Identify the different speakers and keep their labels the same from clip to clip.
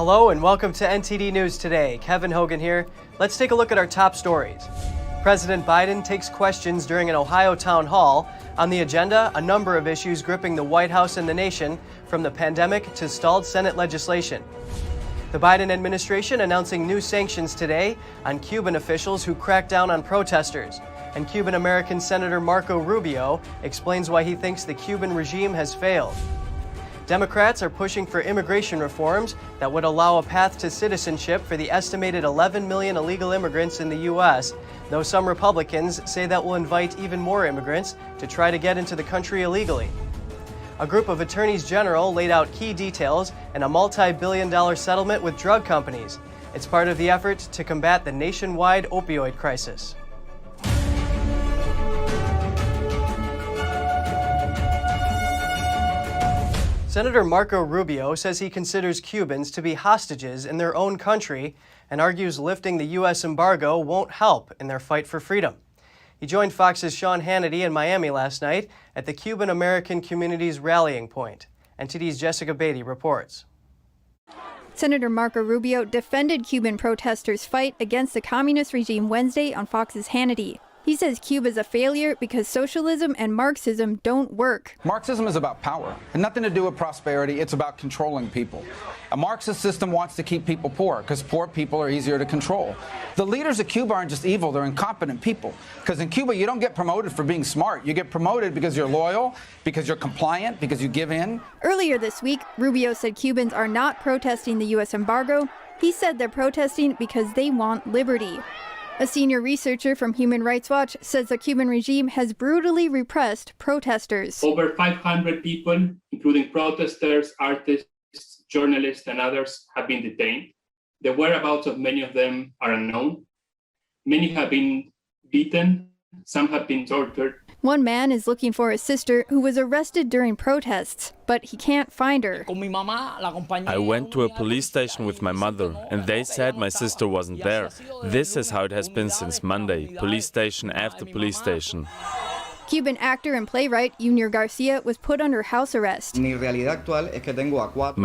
Speaker 1: Hello and welcome to NTD News Today. Kevin Hogan here. Let's take a look at our top stories. President Biden takes questions during an Ohio town hall. On the agenda, a number of issues gripping the White House and the nation, from the pandemic to stalled Senate legislation. The Biden administration announcing new sanctions today on Cuban officials who cracked down on protesters. And Cuban-American Senator Marco Rubio explains why he thinks the Cuban regime has failed. Democrats are pushing for immigration reforms that would allow a path to citizenship for the estimated 11 million illegal immigrants in the U.S., though some Republicans say that will invite even more immigrants to try to get into the country illegally. A group of attorneys general laid out key details in a multi-billion-dollar settlement with drug companies. It's part of the effort to combat the nationwide opioid crisis. Senator Marco Rubio says he considers Cubans to be hostages in their own country and argues lifting the U.S. embargo won't help in their fight for freedom. He joined Fox's Sean Hannity in Miami last night at the Cuban-American community's rallying point. NTD's Jessica Beatty reports.
Speaker 2: Senator Marco Rubio defended Cuban protesters' fight against the communist regime Wednesday on Fox's Hannity. He says Cuba's a failure because socialism and Marxism don't work.
Speaker 3: Marxism is about power and nothing to do with prosperity. It's about controlling people. A Marxist system wants to keep people poor because poor people are easier to control. The leaders of Cuba aren't just evil, they're incompetent people. Because in Cuba, you don't get promoted for being smart. You get promoted because you're loyal, because you're compliant, because you give in.
Speaker 2: Earlier this week, Rubio said Cubans are not protesting the U.S. embargo. He said they're protesting because they want liberty. A senior researcher from Human Rights Watch says the Cuban regime has brutally repressed protesters.
Speaker 4: Over 500 people, including protesters, artists, journalists, and others, have been detained. The whereabouts of many of them are unknown. Many have been beaten. Some have been tortured.
Speaker 2: One man is looking for his sister who was arrested during protests, but he can't find her.
Speaker 5: I went to a police station with my mother, and they said my sister wasn't there. This is how it has been since Monday, police station after police station.
Speaker 2: Cuban actor and playwright Junior Garcia was put under house arrest.
Speaker 5: My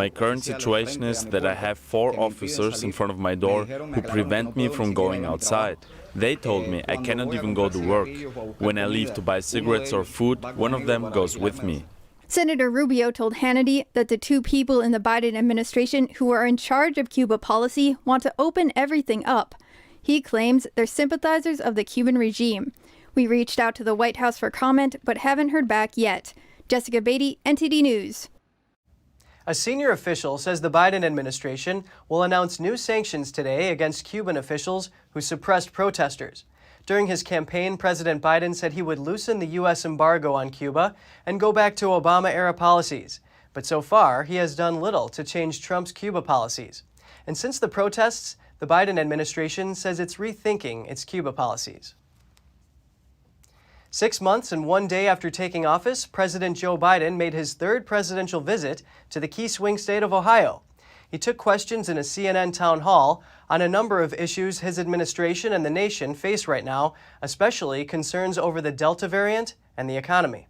Speaker 5: current situation is that I have 4 officers in front of my door who prevent me from going outside. They told me I cannot even go to work. When I leave to buy cigarettes or food, one of them goes with me.
Speaker 2: Senator Rubio told Hannity that the 2 people in the Biden administration who are in charge of Cuba policy want to open everything up. He claims they're sympathizers of the Cuban regime. We reached out to the White House for comment, but haven't heard back yet. Jessica Beatty, NTD News.
Speaker 1: A senior official says the Biden administration will announce new sanctions today against Cuban officials who suppressed protesters. During his campaign, President Biden said he would loosen the U.S. embargo on Cuba and go back to Obama-era policies. But so far, he has done little to change Trump's Cuba policies. And since the protests, the Biden administration says it's rethinking its Cuba policies. 6 months and 1 day after taking office, President Joe Biden made his 3rd presidential visit to the key swing state of Ohio. He took questions in a CNN town hall on a number of issues his administration and the nation face right now, especially concerns over the Delta variant and the economy.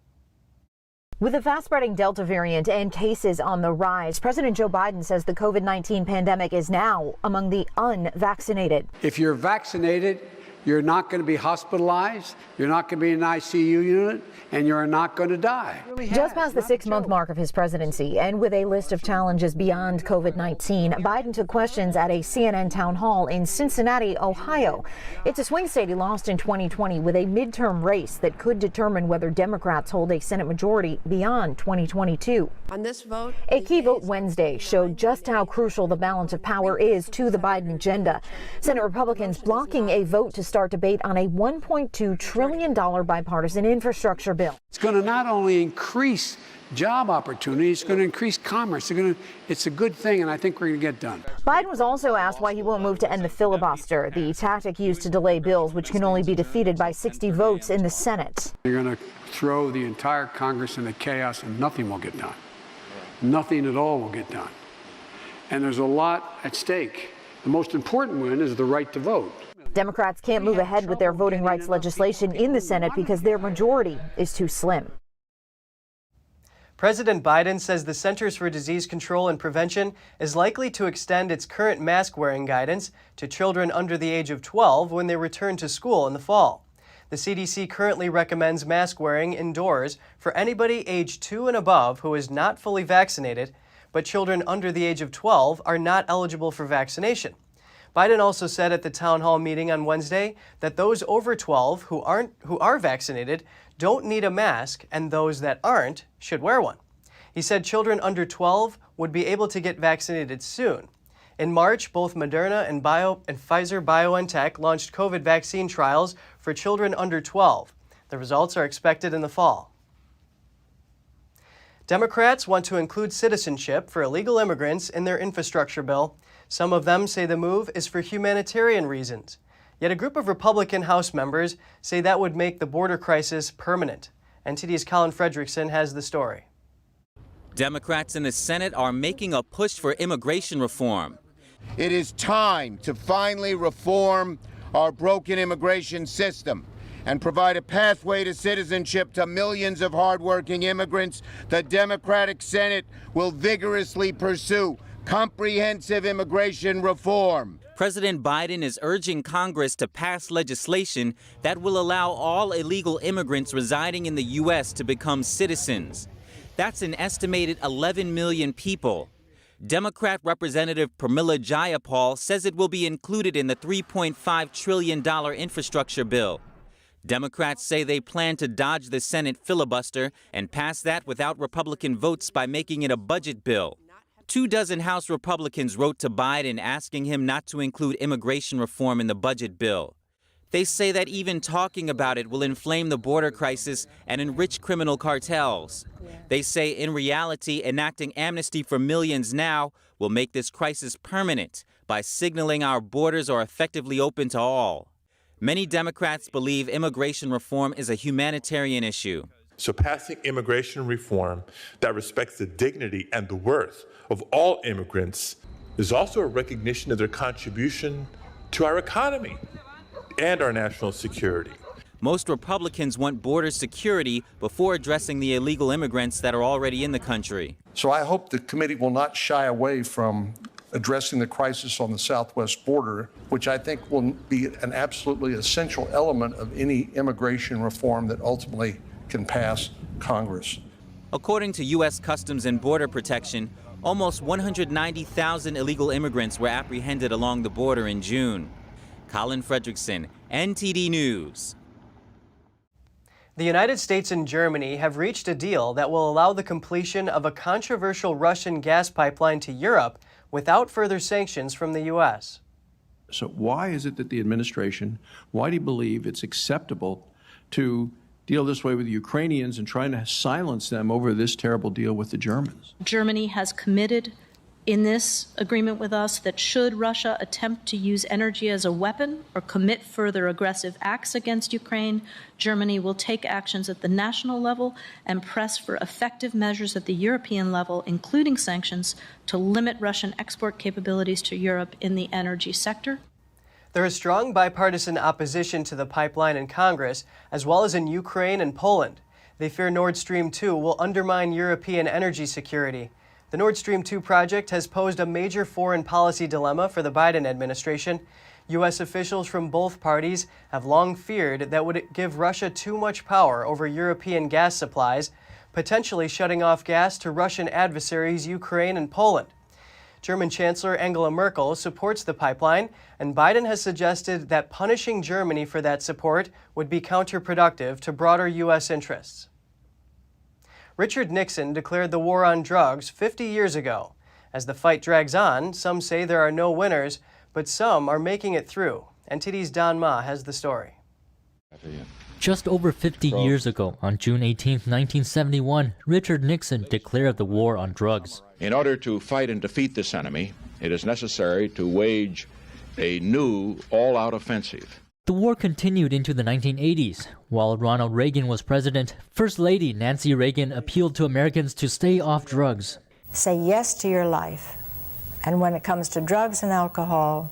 Speaker 6: With the fast-spreading Delta variant and cases on the rise, President Joe Biden says the COVID-19 pandemic is now among the unvaccinated.
Speaker 7: If you're vaccinated, you're not going to be hospitalized, you're not going to be in an ICU unit, and you're not going to die.
Speaker 6: Just past the 6-month mark of his presidency, and with a list of challenges beyond COVID-19, Biden took questions at a CNN town hall in Cincinnati, Ohio. It's a swing state he lost in 2020 with a midterm race that could determine whether Democrats hold a Senate majority beyond 2022.
Speaker 8: On this vote,
Speaker 6: a key vote Wednesday showed just how crucial the balance of power is to the Biden agenda. Senate Republicans blocking a vote to start debate on a $1.2 trillion bipartisan infrastructure bill.
Speaker 7: It's going to not only increase job opportunities, it's going to increase commerce. It's a good thing, and I think we're going to get done.
Speaker 6: Biden was also asked why he won't move to end the filibuster, the tactic used to delay bills which can only be defeated by 60 votes in the Senate.
Speaker 7: You're going to throw the entire Congress into chaos and nothing will get done. Nothing at all will get done. And there's a lot at stake. The most important one is the right to vote.
Speaker 6: Democrats can't move ahead with their voting rights legislation in the Senate because their majority is too slim.
Speaker 1: President Biden says the Centers for Disease Control and Prevention is likely to extend its current mask-wearing guidance to children under the age of 12 when they return to school in the fall. The CDC currently recommends mask wearing indoors for anybody aged 2 and above who is not fully vaccinated, but children under the age of 12 are not eligible for vaccination. Biden also said at the town hall meeting on Wednesday that those over 12 who are vaccinated don't need a mask, and those that aren't should wear one. He said children under 12 would be able to get vaccinated soon. In March, both Moderna and Pfizer-BioNTech launched COVID vaccine trials for children under 12. The results are expected in the fall. Democrats want to include citizenship for illegal immigrants in their infrastructure bill. Some of them say the move is for humanitarian reasons. Yet a group of Republican House members say that would make the border crisis permanent. NTD's Colin Fredrickson has the story.
Speaker 8: Democrats in the Senate are making a push for immigration reform.
Speaker 9: It is time to finally reform our broken immigration system and provide a pathway to citizenship to millions of hardworking immigrants. The Democratic Senate will vigorously pursue comprehensive immigration reform.
Speaker 8: President Biden is urging Congress to pass legislation that will allow all illegal immigrants residing in the U.S. to become citizens. That's an estimated 11 million people. Democrat Representative Pramila Jayapal says it will be included in the $3.5 trillion infrastructure bill. Democrats say they plan to dodge the Senate filibuster and pass that without Republican votes by making it a budget bill. 24 House Republicans wrote to Biden asking him not to include immigration reform in the budget bill. They say that even talking about it will inflame the border crisis and enrich criminal cartels. They say in reality, enacting amnesty for millions now will make this crisis permanent by signaling our borders are effectively open to all. Many Democrats believe immigration reform is a humanitarian issue.
Speaker 10: So passing immigration reform that respects the dignity and the worth of all immigrants is also a recognition of their contribution to our economy and our national security.
Speaker 8: Most Republicans want border security before addressing the illegal immigrants that are already in the country.
Speaker 11: So I hope the committee will not shy away from addressing the crisis on the southwest border, which I think will be an absolutely essential element of any immigration reform that ultimately can pass Congress.
Speaker 8: According to U.S. Customs and Border Protection, almost 190,000 illegal immigrants were apprehended along the border in June. Colin Fredrickson, NTD News.
Speaker 1: The United States and Germany have reached a deal that will allow the completion of a controversial Russian gas pipeline to Europe without further sanctions from the U.S.
Speaker 12: So why is it that the administration, why do you believe it's acceptable to deal this way with the Ukrainians and trying to silence them over this terrible deal with the Germans?
Speaker 13: Germany has committed in this agreement with us that should Russia attempt to use energy as a weapon or commit further aggressive acts against Ukraine, Germany will take actions at the national level and press for effective measures at the European level, including sanctions, to limit Russian export capabilities to Europe in the energy sector.
Speaker 1: There is strong bipartisan opposition to the pipeline in Congress, as well as in Ukraine and Poland. They fear Nord Stream 2 will undermine European energy security. The Nord Stream 2 project has posed a major foreign policy dilemma for the Biden administration. U.S. officials from both parties have long feared that would give Russia too much power over European gas supplies, potentially shutting off gas to Russian adversaries Ukraine and Poland. German Chancellor Angela Merkel supports the pipeline, and Biden has suggested that punishing Germany for that support would be counterproductive to broader U.S. interests. Richard Nixon declared the war on drugs 50 years ago. As the fight drags on, some say there are no winners, but some are making it through. NTD's Don Ma has the story.
Speaker 14: Just over 50 years ago, on June 18, 1971, Richard Nixon declared the war on drugs.
Speaker 15: In order to fight and defeat this enemy, it is necessary to wage a new all-out offensive.
Speaker 14: The war continued into the 1980s. While Ronald Reagan was president, First Lady Nancy Reagan appealed to Americans to stay off drugs.
Speaker 16: Say yes to your life. And when it comes to drugs and alcohol,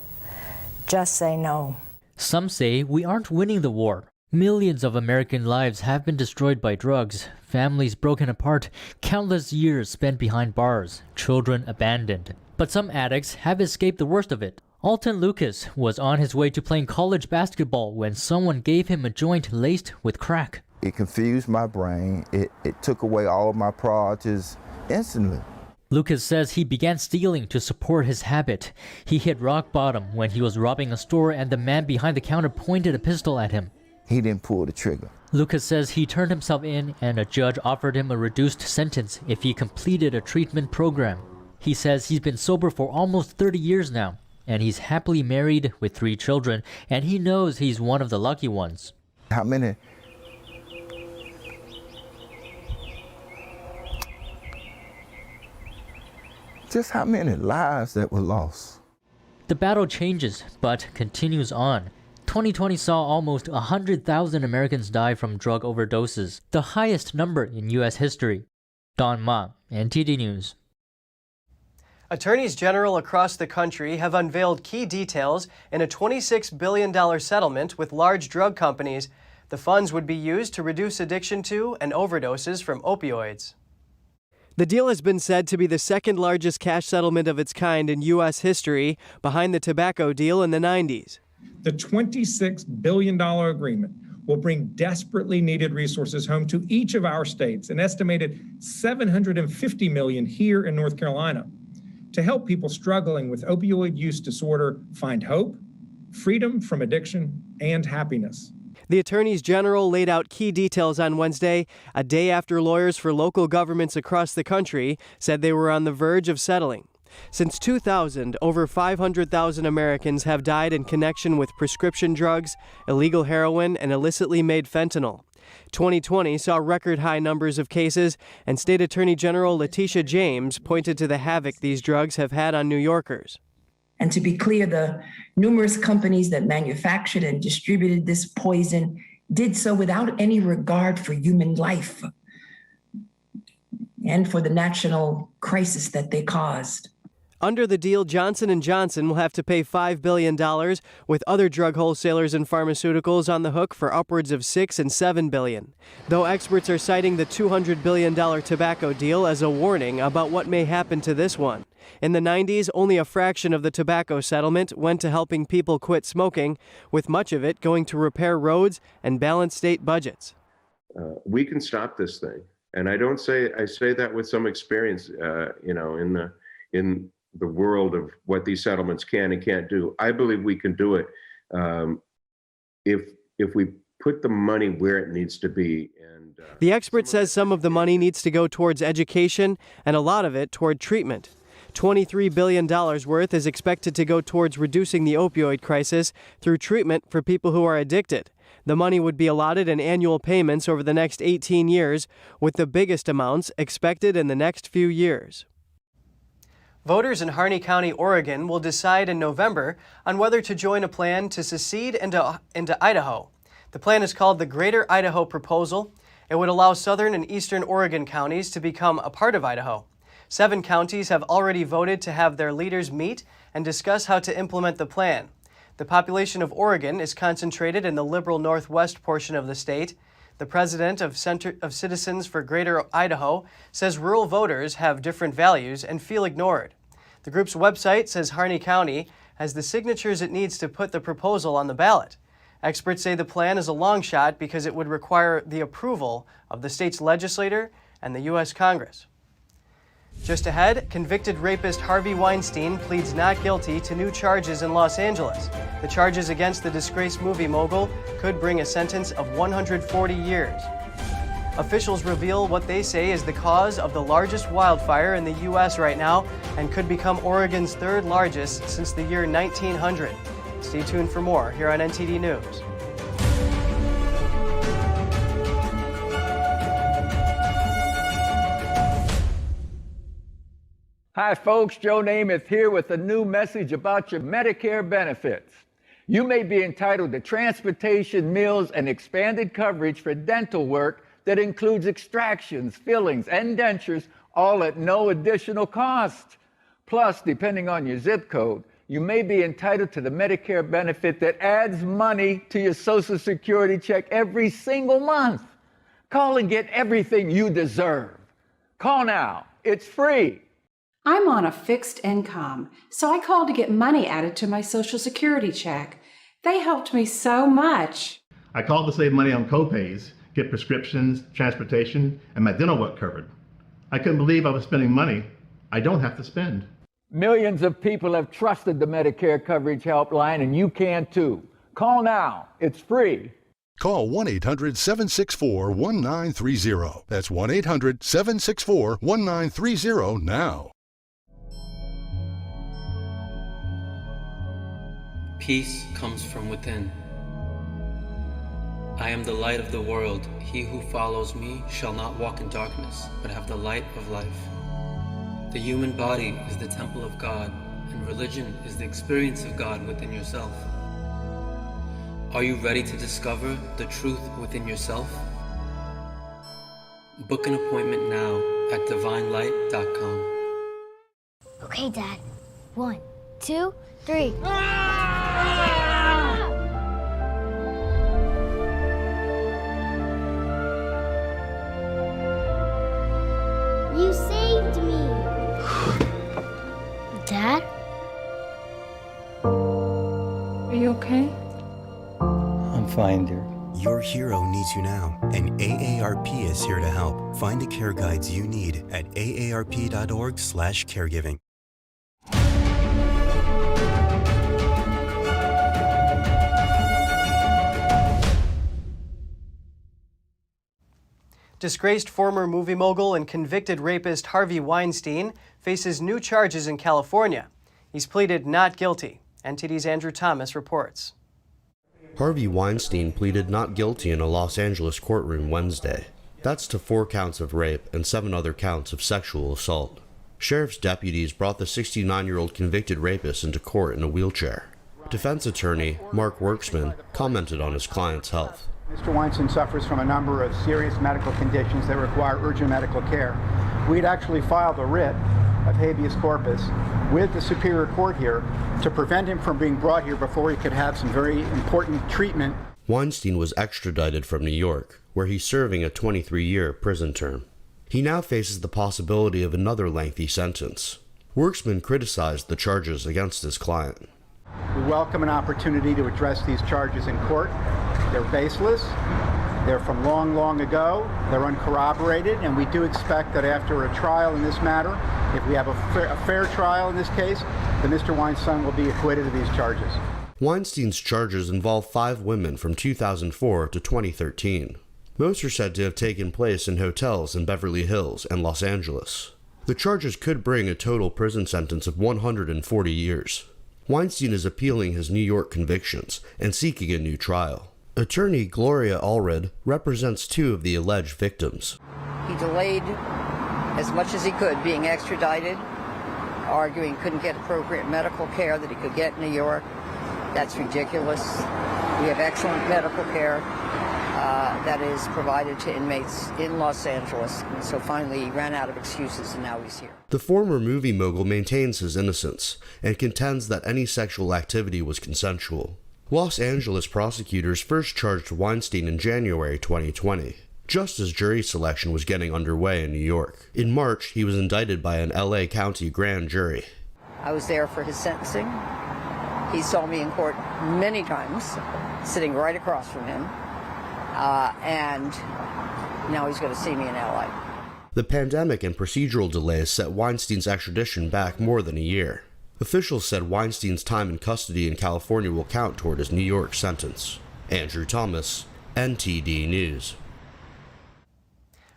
Speaker 16: just say no.
Speaker 14: Some say we aren't winning the war. Millions of American lives have been destroyed by drugs, families broken apart, countless years spent behind bars, children abandoned. But some addicts have escaped the worst of it. Alton Lucas was on his way to playing college basketball when someone gave him a joint laced with crack.
Speaker 17: It confused my brain. It took away all of my priorities instantly.
Speaker 14: Lucas says he began stealing to support his habit. He hit rock bottom when he was robbing a store and the man behind the counter pointed a pistol at him.
Speaker 17: He didn't pull the trigger.
Speaker 14: Lucas says he turned himself in and a judge offered him a reduced sentence if he completed a treatment program. He says he's been sober for almost 30 years now, and he's happily married with 3 children, and he knows he's one of the lucky ones.
Speaker 17: How many lives that were lost?
Speaker 14: The battle changes, but continues on. 2020 saw almost 100,000 Americans die from drug overdoses, the highest number in U.S. history. Don Ma, NTD News.
Speaker 1: Attorneys general across the country have unveiled key details in a $26 billion settlement with large drug companies. The funds would be used to reduce addiction to and overdoses from opioids. The deal has been said to be the second largest cash settlement of its kind in U.S. history, behind the tobacco deal in the 90s.
Speaker 18: The $26 billion agreement will bring desperately needed resources home to each of our states, an estimated $750 million here in North Carolina, to help people struggling with opioid use disorder find hope, freedom from addiction, and happiness.
Speaker 1: The attorneys general laid out key details on Wednesday, a day after lawyers for local governments across the country said they were on the verge of settling. Since 2000, over 500,000 Americans have died in connection with prescription drugs, illegal heroin, and illicitly made fentanyl. 2020 saw record high numbers of cases, and State Attorney General Letitia James pointed to the havoc these drugs have had on New Yorkers.
Speaker 19: And to be clear, the numerous companies that manufactured and distributed this poison did so without any regard for human life and for the national crisis that they caused.
Speaker 1: Under the deal, Johnson & Johnson will have to pay $5 billion, with other drug wholesalers and pharmaceuticals on the hook for upwards of $6 and $7 billion. Though experts are citing the $200 billion tobacco deal as a warning about what may happen to this one. In the 90s, only a fraction of the tobacco settlement went to helping people quit smoking, with much of it going to repair roads and balance state budgets.
Speaker 20: We can stop this thing. And I say that with some experience, in the world of what these settlements can and can't do. I believe we can do it if we put the money where it needs to be. And
Speaker 1: the expert says some of the money needs to go towards education and a lot of it toward treatment. $23 billion worth is expected to go towards reducing the opioid crisis through treatment for people who are addicted. The money would be allotted in annual payments over the next 18 years, with the biggest amounts expected in the next few years. Voters in Harney County, Oregon will decide in November on whether to join a plan to secede into Idaho. The plan is called the Greater Idaho Proposal. It would allow southern and eastern Oregon counties to become a part of Idaho. 7 counties have already voted to have their leaders meet and discuss how to implement the plan. The population of Oregon is concentrated in the liberal northwest portion of the state. The president of Citizens for Greater Idaho says rural voters have different values and feel ignored. The group's website says Harney County has the signatures it needs to put the proposal on the ballot. Experts say the plan is a long shot because it would require the approval of the state's legislature and the U.S. Congress. Just ahead, convicted rapist Harvey Weinstein pleads not guilty to new charges in Los Angeles. The charges against the disgraced movie mogul could bring a sentence of 140 years. Officials reveal what they say is the cause of the largest wildfire in the U.S. right now and could become Oregon's 3rd largest since the year 1900. Stay tuned for more here on NTD News.
Speaker 21: Hi folks, Joe Namath here with a new message about your Medicare benefits. You may be entitled to transportation, meals, and expanded coverage for dental work that includes extractions, fillings, and dentures, all at no additional cost. Plus, depending on your zip code, you may be entitled to the Medicare benefit that adds money to your Social Security check every single month. Call and get everything you deserve. Call now. It's free.
Speaker 3: I'm on a fixed income, so I called to get money added to my Social Security check. They helped me so much.
Speaker 22: I called to save money on copays, get prescriptions, transportation, and my dental work covered. I couldn't believe I was spending money I don't have to spend.
Speaker 21: Millions of people have trusted the Medicare Coverage Helpline, and you can too. Call now. It's free.
Speaker 23: Call 1-800-764-1930. That's 1-800-764-1930 now.
Speaker 24: Peace comes from within. I am the light of the world. He who follows me shall not walk in darkness, but have the light of life. The human body is the temple of God, and religion is the experience of God within yourself. Are you ready to discover the truth within yourself? Book an appointment now at divinelight.com.
Speaker 25: Okay, Dad. 1, 2, 3. You saved me. Dad?
Speaker 3: Are you okay?
Speaker 26: I'm fine, dear.
Speaker 27: Your hero needs you now, and AARP is here to help. Find the care guides you need at aarp.org/caregiving.
Speaker 1: Disgraced former movie mogul and convicted rapist Harvey Weinstein faces new charges in California. He's pleaded not guilty. NTD's Andrew Thomas reports.
Speaker 28: Harvey Weinstein pleaded not guilty in a Los Angeles courtroom Wednesday. That's to 4 counts of rape and 7 other counts of sexual assault. Sheriff's deputies brought the 69-year-old convicted rapist into court in a wheelchair. Defense attorney Mark Worksman commented on his client's health.
Speaker 29: Mr. Weinstein suffers from a number of serious medical conditions that require urgent medical care. We had actually filed a writ of habeas corpus with the Superior Court here to prevent him from being brought here before he could have some very important treatment.
Speaker 28: Weinstein was extradited from New York, where he's serving a 23-year prison term. He now faces the possibility of another lengthy sentence. Worksman criticized the charges against his client.
Speaker 29: We welcome an opportunity to address these charges in court. They're baseless. They're from long, long ago. They're uncorroborated, and we do expect that after a trial in this matter, if we have a fair trial in this case, then Mr. Weinstein will be acquitted of these charges.
Speaker 28: Weinstein's charges involve 5 women from 2004 to 2013. Most are said to have taken place in hotels in Beverly Hills and Los Angeles. The charges could bring a total prison sentence of 140 years. Weinstein is appealing his New York convictions and seeking a new trial. Attorney Gloria Allred represents 2 of the alleged victims.
Speaker 30: He delayed as much as he could being extradited, arguing couldn't get appropriate medical care that he could get in New York. That's ridiculous. We have excellent medical care that is provided to inmates in Los Angeles. And so finally he ran out of excuses and now he's here.
Speaker 28: The former movie mogul maintains his innocence and contends that any sexual activity was consensual. Los Angeles prosecutors first charged Weinstein in January 2020, just as jury selection was getting underway in New York. In March, he was indicted by an LA County grand jury.
Speaker 30: I was there for his sentencing. He saw me in court many times, sitting right across from him, and now he's going to see me in LA.
Speaker 28: The pandemic and procedural delays set Weinstein's extradition back more than a year. Officials said Weinstein's time in custody in California will count toward his New York sentence. Andrew Thomas, NTD News.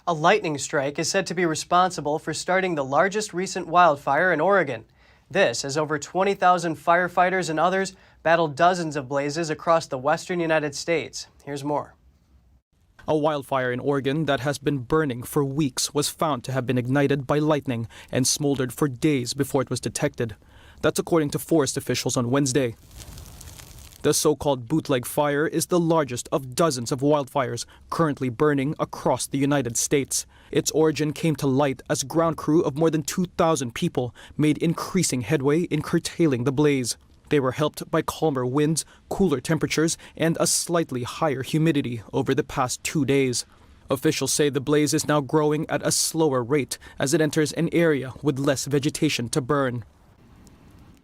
Speaker 1: A lightning strike is said to be responsible for starting the largest recent wildfire in Oregon. This as over 20,000 firefighters and others battled dozens of blazes across the western United States. Here's more.
Speaker 31: A wildfire in Oregon that has been burning for weeks was found to have been ignited by lightning and smoldered for days before it was detected. That's according to forest officials on Wednesday. The so-called Bootleg fire is the largest of dozens of wildfires currently burning across the United States. Its origin came to light as ground crew of more than 2,000 people made increasing headway in curtailing the blaze. They were helped by calmer winds, cooler temperatures, and a slightly higher humidity over the past 2 days. Officials say the blaze is now growing at a slower rate as it enters an area with less vegetation to burn.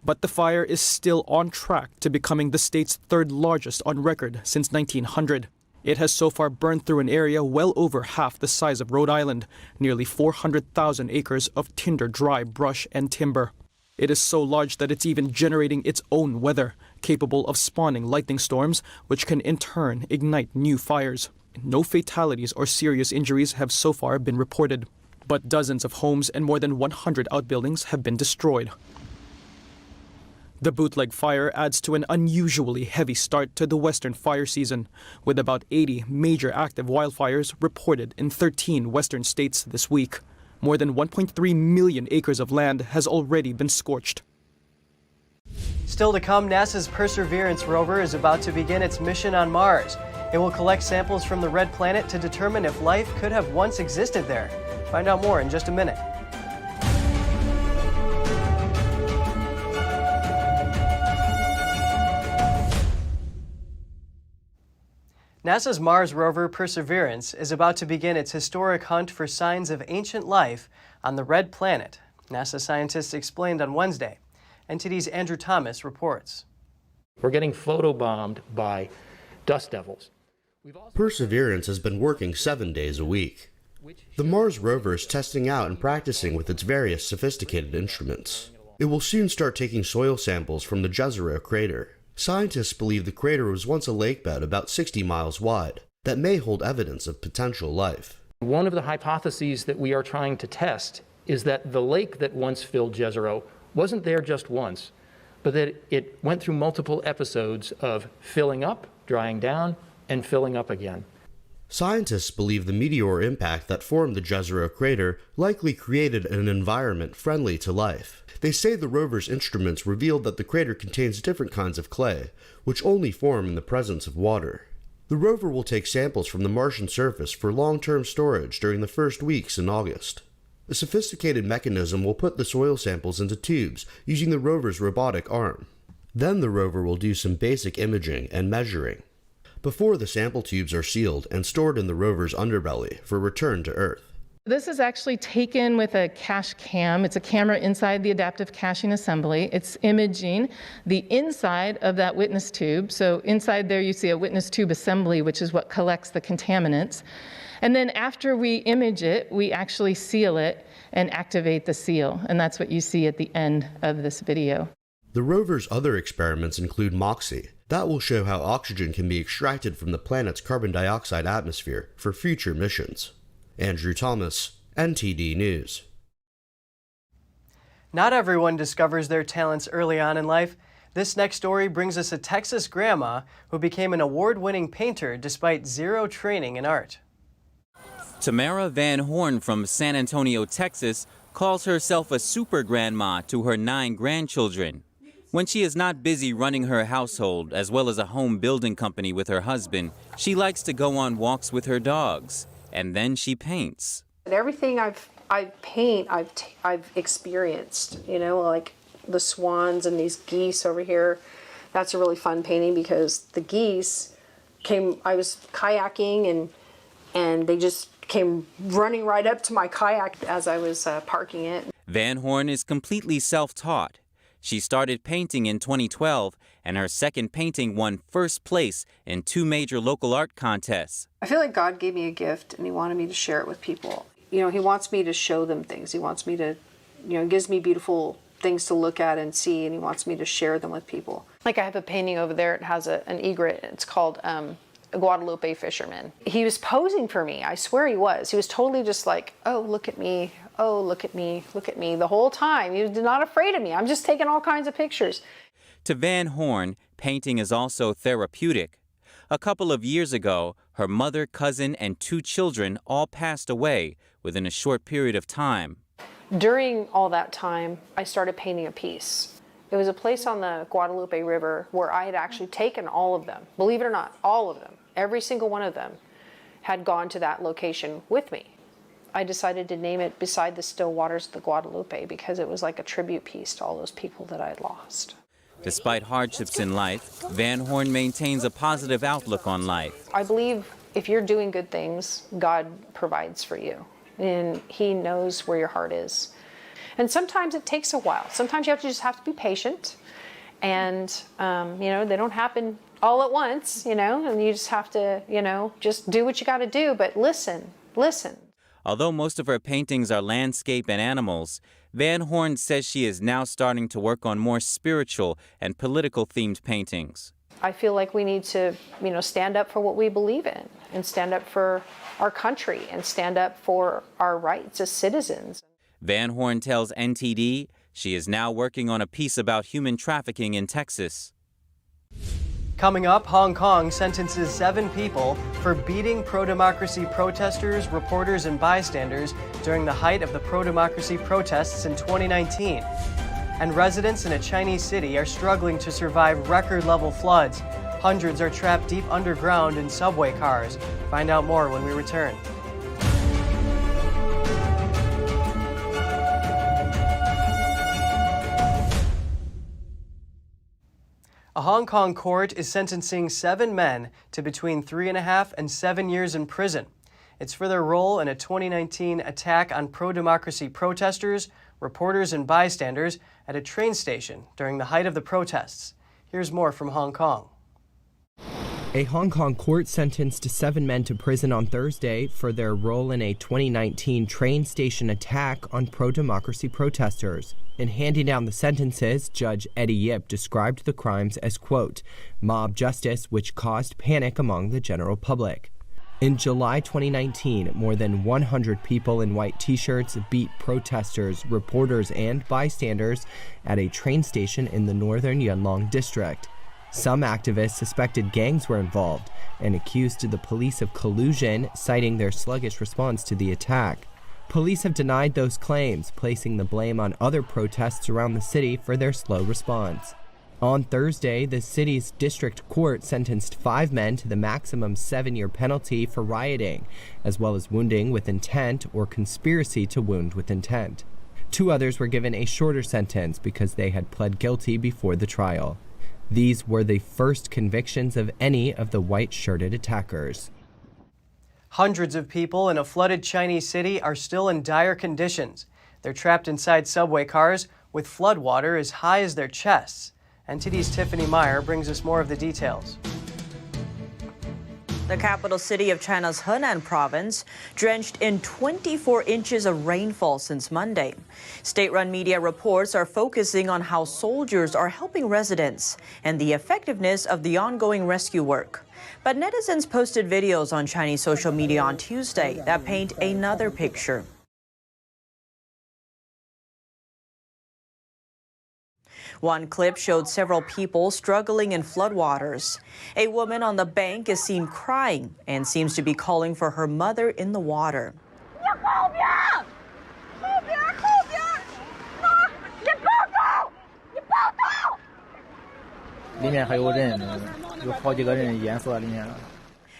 Speaker 31: But the fire is still on track to becoming the state's third largest on record since 1900. It has so far burned through an area well over half the size of Rhode Island, nearly 400,000 acres of tinder dry brush and timber. It is so large that it's even generating its own weather, capable of spawning lightning storms, which can in turn ignite new fires. No fatalities or serious injuries have so far been reported, but dozens of homes and more than 100 outbuildings have been destroyed. The Bootleg fire adds to an unusually heavy start to the western fire season, with about 80 major active wildfires reported in 13 western states this week. More than 1.3 million acres of land has already been scorched.
Speaker 1: Still to come, NASA's Perseverance rover is about to begin its mission on Mars. It will collect samples from the red planet to determine if life could have once existed there. Find out more in just a minute. NASA's Mars rover Perseverance is about to begin its historic hunt for signs of ancient life on the red planet, NASA scientists explained on Wednesday. NTD's Andrew Thomas reports.
Speaker 2: We're getting photobombed by dust devils.
Speaker 28: Perseverance has been working 7 days a week. The Mars rover is testing out and practicing with its various sophisticated instruments. It will soon start taking soil samples from the Jezero crater. Scientists believe the crater was once a lakebed about 60 miles wide that may hold evidence of potential life.
Speaker 2: One of the hypotheses that we are trying to test is that the lake that once filled Jezero wasn't there just once, but that it went through multiple episodes of filling up, drying down, and filling up again.
Speaker 28: Scientists believe the meteor impact that formed the Jezero crater likely created an environment friendly to life. They say the rover's instruments revealed that the crater contains different kinds of clay, which only form in the presence of water. The rover will take samples from the Martian surface for long-term storage during the first weeks in August. A sophisticated mechanism will put the soil samples into tubes using the rover's robotic arm. Then the rover will do some basic imaging and measuring, before the sample tubes are sealed and stored in the rover's underbelly for return to Earth.
Speaker 4: This is actually taken with a cache cam. It's a camera inside the adaptive caching assembly. It's imaging the inside of that witness tube. So inside there you see a witness tube assembly, which is what collects the contaminants. And then after we image it, we actually seal it and activate the seal. And that's what you see at the end of this video.
Speaker 28: The rover's other experiments include MOXIE. That will show how oxygen can be extracted from the planet's carbon dioxide atmosphere for future missions. Andrew Thomas, NTD News.
Speaker 1: Not everyone discovers their talents early on in life. This next story brings us a Texas grandma who became an award-winning painter despite zero training in art.
Speaker 5: Tamara Van Horn from San Antonio, Texas, calls herself a super grandma to her 9 grandchildren. When she is not busy running her household as well as a home building company with her husband, she likes to go on walks with her dogs. And then she paints.
Speaker 6: And everything I paint, I've experienced. You know, like the swans and these geese over here. That's a really fun painting because the geese came. I was kayaking and they just came running right up to my kayak as I was parking it.
Speaker 5: Van Horn is completely self-taught. She started painting in 2012, and her second painting won first place in 2 major local art contests.
Speaker 6: I feel like God gave me a gift, and He wanted me to share it with people. You know, He wants me to show them things. He wants me to, you know, gives me beautiful things to look at and see, and He wants me to share them with people. Like I have a painting over there. It has an egret. It's called a Guadalupe fisherman. He was posing for me. I swear he was. He was totally just like, oh, look at me. Oh, look at me. Look at me. The whole time. He was not afraid of me. I'm just taking all kinds of pictures.
Speaker 5: To Van Horn, painting is also therapeutic. A couple of years ago, her mother, cousin, and 2 children all passed away within a short period of time.
Speaker 6: During all that time, I started painting a piece. It was a place on the Guadalupe River where I had actually taken all of them. Believe it or not, all of them. Every single one of them had gone to that location with me. I decided to name it Beside the Still Waters of the Guadalupe because it was like a tribute piece to all those people that I had lost.
Speaker 5: Despite hardships in life, Van Horn maintains a positive outlook on life.
Speaker 6: I believe if you're doing good things, God provides for you, and He knows where your heart is. And sometimes it takes a while. Sometimes you just have to be patient, and they don't happen all at once, and you just have to, just do what you got to do, but listen.
Speaker 5: Although most of her paintings are landscape and animals, Van Horn says she is now starting to work on more spiritual and political themed paintings.
Speaker 6: I feel like we need to, stand up for what we believe in, and stand up for our country, and stand up for our rights as citizens.
Speaker 5: Van Horn tells NTD she is now working on a piece about human trafficking in Texas.
Speaker 1: Coming up, Hong Kong sentences 7 people for beating pro-democracy protesters, reporters, and bystanders during the height of the pro-democracy protests in 2019. And residents in a Chinese city are struggling to survive record-level floods. Hundreds are trapped deep underground in subway cars. Find out more when we return. A Hong Kong court is sentencing 7 men to between 3.5 and 7 years in prison. It's for their role in a 2019 attack on pro-democracy protesters, reporters, and bystanders at a train station during the height of the protests. Here's more from Hong Kong.
Speaker 7: A Hong Kong court sentenced 7 men to prison on Thursday for their role in a 2019 train station attack on pro-democracy protesters. In handing down the sentences, Judge Eddie Yip described the crimes as, quote, mob justice which caused panic among the general public. In July 2019, more than 100 people in white t-shirts beat protesters, reporters, and bystanders at a train station in the northern Yunlong district. Some activists suspected gangs were involved and accused the police of collusion, citing their sluggish response to the attack. Police have denied those claims, placing the blame on other protests around the city for their slow response. On Thursday, the city's district court sentenced 5 men to the maximum 7-year penalty for rioting, as well as wounding with intent or conspiracy to wound with intent. 2 others were given a shorter sentence because they had pled guilty before the trial. These were the first convictions of any of the white-shirted attackers.
Speaker 1: Hundreds of people in a flooded Chinese city are still in dire conditions. They're trapped inside subway cars with floodwater as high as their chests. NTD's Tiffany Meyer brings us more of the details.
Speaker 8: The capital city of China's Henan province drenched in 24 inches of rainfall since Monday. State-run media reports are focusing on how soldiers are helping residents and the effectiveness of the ongoing rescue work. But netizens posted videos on Chinese social media on Tuesday that paint another picture. One clip showed several people struggling in floodwaters. A woman on the bank is seen crying and seems to be calling for her mother in the water.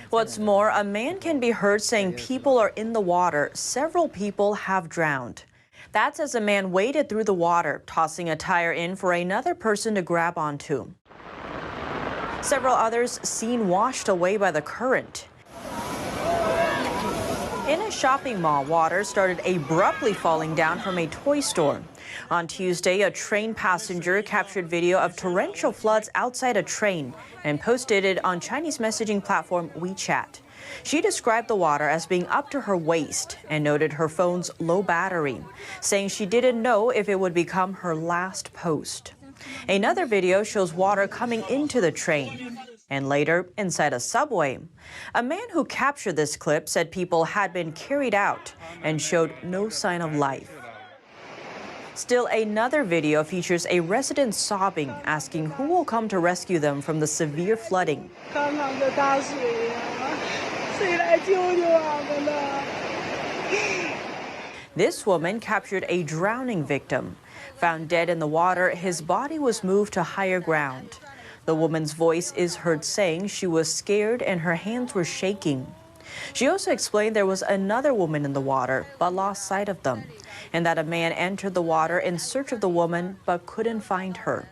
Speaker 8: What's more, a man can be heard saying people are in the water. Several people have drowned. That's as a man waded through the water, tossing a tire in for another person to grab onto. Several others seen washed away by the current. In a shopping mall, water started abruptly falling down from a toy store. On Tuesday, a train passenger captured video of torrential floods outside a train and posted it on Chinese messaging platform WeChat. She described the water as being up to her waist and noted her phone's low battery, saying she didn't know if it would become her last post. Another video shows water coming into the train and later inside a subway. A man who captured this clip said people had been carried out and showed no sign of life. Still, another video features a resident sobbing, asking who will come to rescue them from the severe flooding. This woman captured a drowning victim. Found dead in the water, his body was moved to higher ground. The woman's voice is heard saying she was scared and her hands were shaking. She also explained there was another woman in the water but lost sight of them, and that a man entered the water in search of the woman but couldn't find her.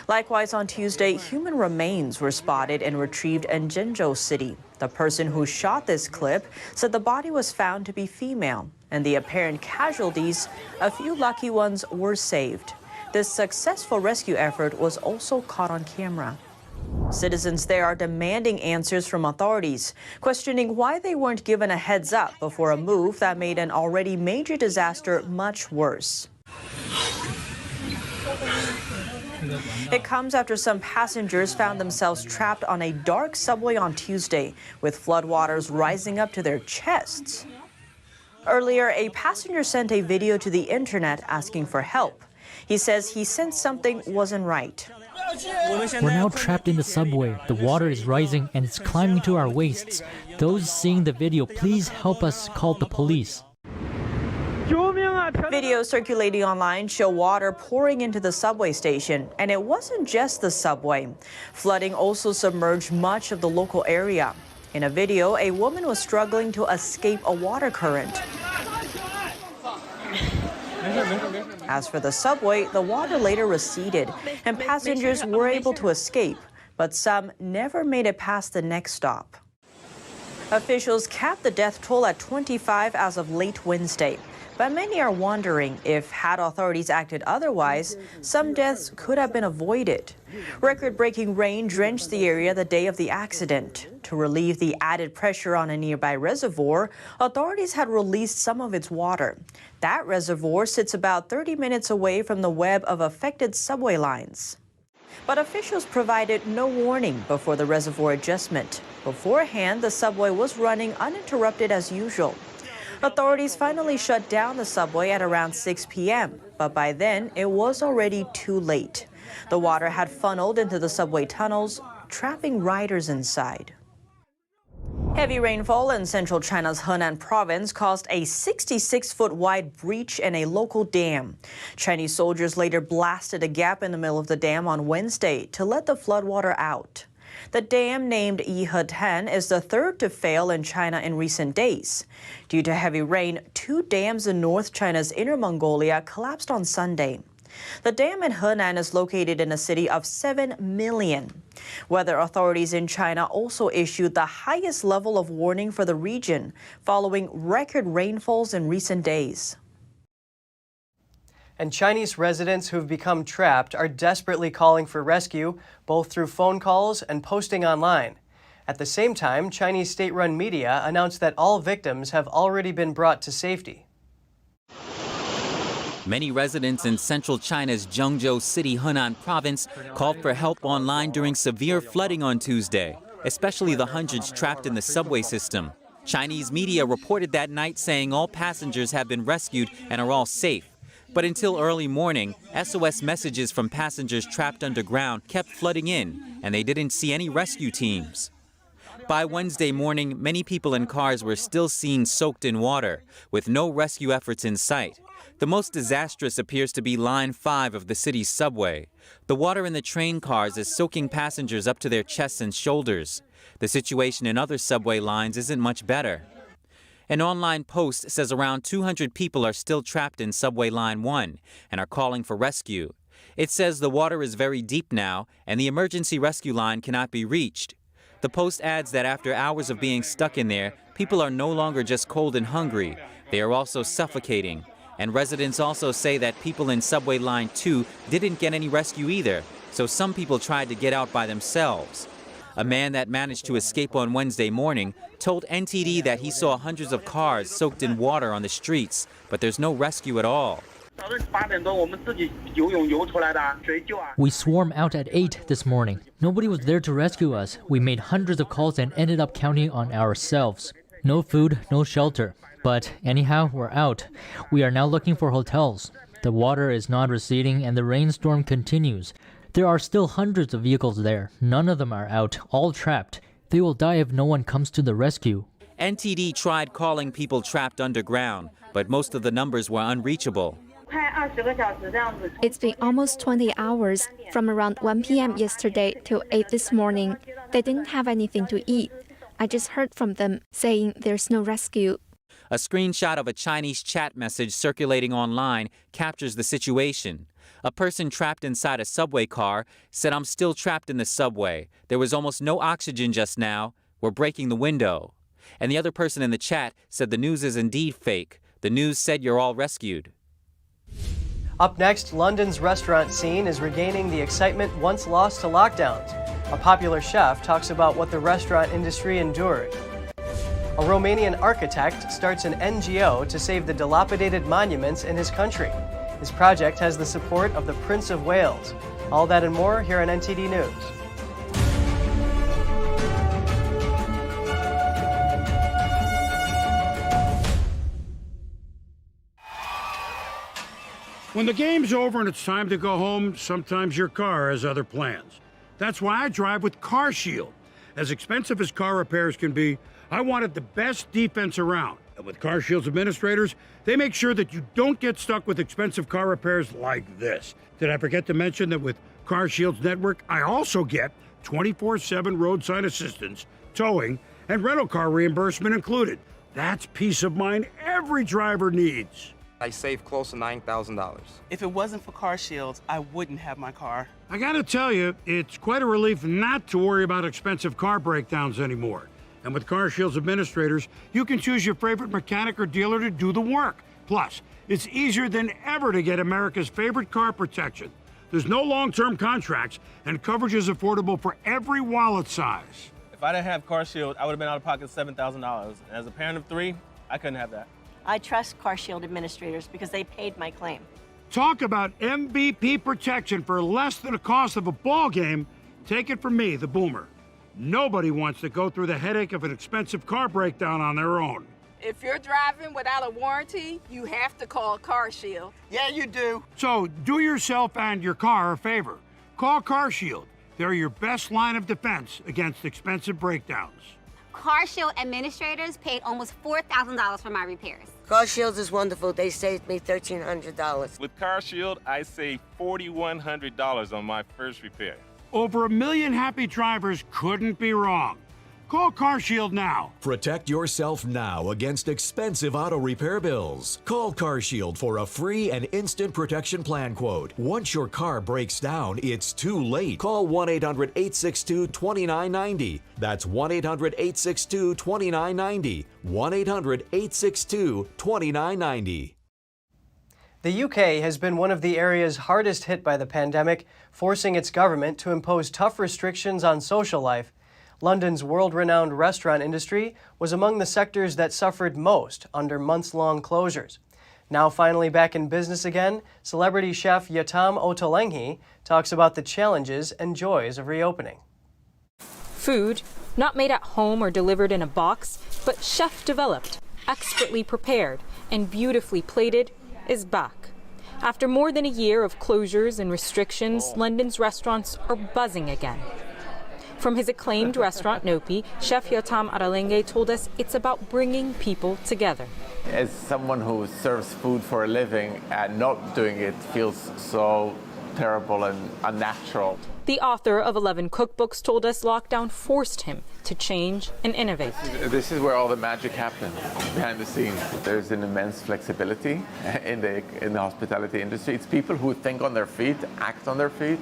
Speaker 8: Likewise, on Tuesday, human remains were spotted and retrieved in Zhengzhou City. The person who shot this clip said the body was found to be female, and the apparent casualties, a few lucky ones, were saved. This successful rescue effort was also caught on camera. Citizens there are demanding answers from authorities, questioning why they weren't given a heads up before a move that made an already major disaster much worse. It comes after some passengers found themselves trapped on a dark subway on Tuesday, with floodwaters rising up to their chests. Earlier, a passenger sent a video to the internet asking for help. He says he sensed something wasn't right.
Speaker 9: We're now trapped in the subway. The water is rising and it's climbing to our waists. Those seeing the video, please help us call the police.
Speaker 8: Videos circulating online show water pouring into the subway station, and it wasn't just the subway. Flooding also submerged much of the local area. In a video, a woman was struggling to escape a water current. As for the subway, the water later receded, and passengers were able to escape, but some never made it past the next stop. Officials capped the death toll at 25 as of late Wednesday. But many are wondering if, had authorities acted otherwise, some deaths could have been avoided. Record-breaking rain drenched the area the day of the accident. To relieve the added pressure on a nearby reservoir, authorities had released some of its water. That reservoir sits about 30 minutes away from the web of affected subway lines. But officials provided no warning before the reservoir adjustment. Beforehand, the subway was running uninterrupted as usual. Authorities finally shut down the subway at around 6 p.m., but by then it was already too late. The water had funneled into the subway tunnels, trapping riders inside. Heavy rainfall in central China's Henan province caused a 66-foot wide breach in a local dam. Chinese soldiers later blasted a gap in the middle of the dam on Wednesday to let the floodwater out. The dam, named Yihetan, is the third to fail in China in recent days. Due to heavy rain, 2 dams in North China's Inner Mongolia collapsed on Sunday. The dam in Henan is located in a city of 7 million. Weather authorities in China also issued the highest level of warning for the region, following record rainfalls in recent days.
Speaker 1: And Chinese residents who've become trapped are desperately calling for rescue, both through phone calls and posting online. At the same time, Chinese state-run media announced that all victims have already been brought to safety.
Speaker 5: Many residents in central China's Zhengzhou City, Henan province, called for help online during severe flooding on Tuesday, especially the hundreds trapped in the subway system. Chinese media reported that night saying all passengers have been rescued and are all safe. But until early morning, SOS messages from passengers trapped underground kept flooding in, and they didn't see any rescue teams. By Wednesday morning, many people in cars were still seen soaked in water, with no rescue efforts in sight. The most disastrous appears to be Line 5 of the city's subway. The water in the train cars is soaking passengers up to their chests and shoulders. The situation in other subway lines isn't much better. An online post says around 200 people are still trapped in subway line 1 and are calling for rescue. It says the water is very deep now and the emergency rescue line cannot be reached. The post adds that after hours of being stuck in there, people are no longer just cold and hungry, they are also suffocating. And residents also say that people in subway line 2 didn't get any rescue either, so some people tried to get out by themselves. A man that managed to escape on Wednesday morning told NTD that he saw hundreds of cars soaked in water on the streets, but there's no rescue at all.
Speaker 9: We swarmed out at 8 this morning. Nobody was there to rescue us. We made hundreds of calls and ended up counting on ourselves. No food, no shelter. But anyhow, we're out. We are now looking for hotels. The water is not receding and the rainstorm continues. There are still hundreds of vehicles there. None of them are out, all trapped. They will die if no one comes to the rescue.
Speaker 5: NTD tried calling people trapped underground, but most of the numbers were unreachable.
Speaker 10: It's been almost 20 hours, from around 1 p.m. yesterday till 8 this morning. They didn't have anything to eat. I just heard from them saying there's no rescue.
Speaker 5: A screenshot of a Chinese chat message circulating online captures the situation. A person trapped inside a subway car said, "I'm still trapped in the subway. There was almost no oxygen just now. We're breaking the window." And the other person in the chat said the news is indeed fake. The news said you're all rescued.
Speaker 1: Up next, London's restaurant scene is regaining the excitement once lost to lockdowns. A popular chef talks about what the restaurant industry endured. A Romanian architect starts an NGO to save the dilapidated monuments in his country. His project has the support of the Prince of Wales. All that and more here on NTD News.
Speaker 11: When the game's over and it's time to go home, sometimes your car has other plans. That's why I drive with CarShield. As expensive as car repairs can be, I wanted the best defense around. And with CarShield's administrators, they make sure that you don't get stuck with expensive car repairs like this. Did I forget to mention that with CarShield's network, I also get 24/7 roadside assistance, towing, and rental car reimbursement included. That's peace of mind every driver needs.
Speaker 12: I saved close to $9,000.
Speaker 13: If it wasn't for CarShield, I wouldn't have my car.
Speaker 11: I gotta tell you, it's quite a relief not to worry about expensive car breakdowns anymore. And with CarShield's administrators, you can choose your favorite mechanic or dealer to do the work. Plus, it's easier than ever to get America's favorite car protection. There's no long-term contracts, and coverage is affordable for every wallet size.
Speaker 13: If I didn't have CarShield, I would have been out of pocket $7,000. And as a parent of 3, I couldn't have that.
Speaker 14: I trust CarShield administrators because they paid my claim.
Speaker 11: Talk about MVP protection for less than the cost of a ball game. Take it from me, the boomer. Nobody wants to go through the headache of an expensive car breakdown on their own.
Speaker 15: If you're driving without a warranty, you have to call CarShield.
Speaker 13: Yeah, you do.
Speaker 11: So do yourself and your car a favor. Call CarShield. They're your best line of defense against expensive breakdowns.
Speaker 16: CarShield administrators paid almost $4,000 for my repairs.
Speaker 17: CarShield is wonderful. They saved me $1,300.
Speaker 18: With CarShield, I saved $4,100 on my first repair.
Speaker 11: Over 1 million happy drivers couldn't be wrong. Call CarShield now.
Speaker 19: Protect yourself now against expensive auto repair bills. Call CarShield for a free and instant protection plan quote. Once your car breaks down, it's too late. Call 1-800-862-2990. That's 1-800-862-2990. 1-800-862-2990.
Speaker 1: The UK has been one of the areas hardest hit by the pandemic, forcing its government to impose tough restrictions on social life. London's world-renowned restaurant industry was among the sectors that suffered most under months-long closures. Now finally back in business again, celebrity chef Yatam Ottolenghi talks about the challenges and joys of reopening.
Speaker 20: Food, not made at home or delivered in a box, but chef-developed, expertly prepared, and beautifully plated, is back. After more than a year of closures and restrictions, London's restaurants are buzzing again. From his acclaimed restaurant Nopi, Chef Yatam Ottolenghi told us it's about bringing people together.
Speaker 22: As someone who serves food for a living, not doing it feels so terrible and unnatural.
Speaker 20: The author of 11 cookbooks told us lockdown forced him to change and innovate.
Speaker 22: This is where all the magic happens, behind the scenes. There's an immense flexibility in the hospitality industry. It's people who think on their feet, act on their feet.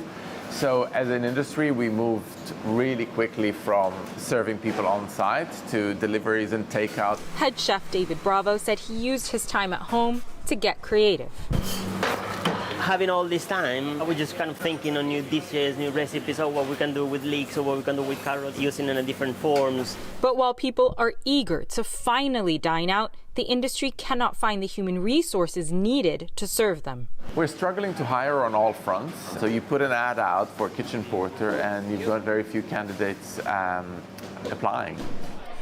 Speaker 22: So as an industry, we moved really quickly from serving people on site to deliveries and takeout.
Speaker 20: Head chef David Bravo said he used his time at home to get creative.
Speaker 32: Having all this time, we're just kind of thinking on new dishes, new recipes, or what we can do with leeks or what we can do with carrots, using in different forms.
Speaker 20: But while people are eager to finally dine out, the industry cannot find the human resources needed to serve them.
Speaker 22: We're struggling to hire on all fronts. So you put an ad out for a kitchen porter and you've got very few candidates applying.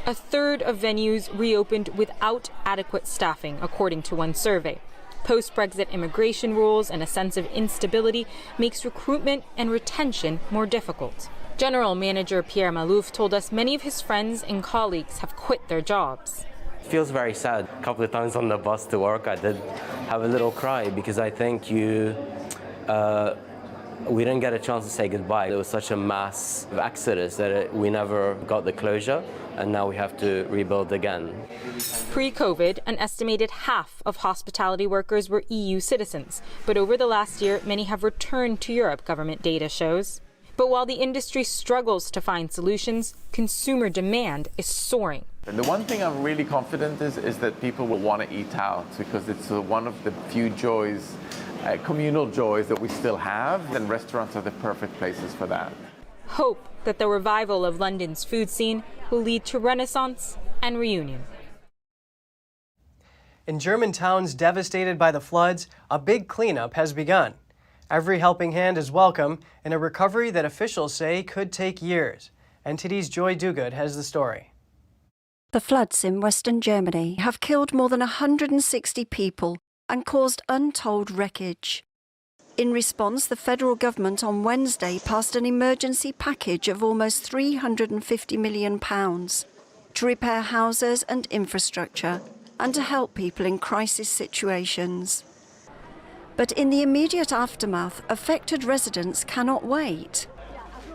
Speaker 20: A third of venues reopened without adequate staffing, according to one survey. Post-Brexit immigration rules and a sense of instability makes recruitment and retention more difficult. General Manager Pierre Malouf told us many of his friends and colleagues have quit their jobs.
Speaker 32: It feels very sad. A couple of times on the bus to work, I did have a little cry because I think you
Speaker 2: we didn't get a chance to say goodbye. There was such a mass exodus that we never got the closure, and now we have to rebuild again.
Speaker 20: Pre-COVID, an estimated half of hospitality workers were EU citizens, but over the last year, many have returned to Europe, government data shows. But while the industry struggles to find solutions, consumer demand is soaring.
Speaker 22: And the one thing I'm really confident is that people will want to eat out because it's one of the few joys, communal joys that we still have, and restaurants are the perfect places for that.
Speaker 20: Hope that the revival of London's food scene will lead to renaissance and reunion.
Speaker 1: In German towns devastated by the floods, a big cleanup has begun. Every helping hand is welcome in a recovery that officials say could take years. NTD's Joy Duguid has the story.
Speaker 3: The floods in western Germany have killed more than 160 people and caused untold wreckage. In response, the federal government on Wednesday passed an emergency package of almost £350 million to repair houses and infrastructure and to help people in crisis situations. But in the immediate aftermath, affected residents cannot wait.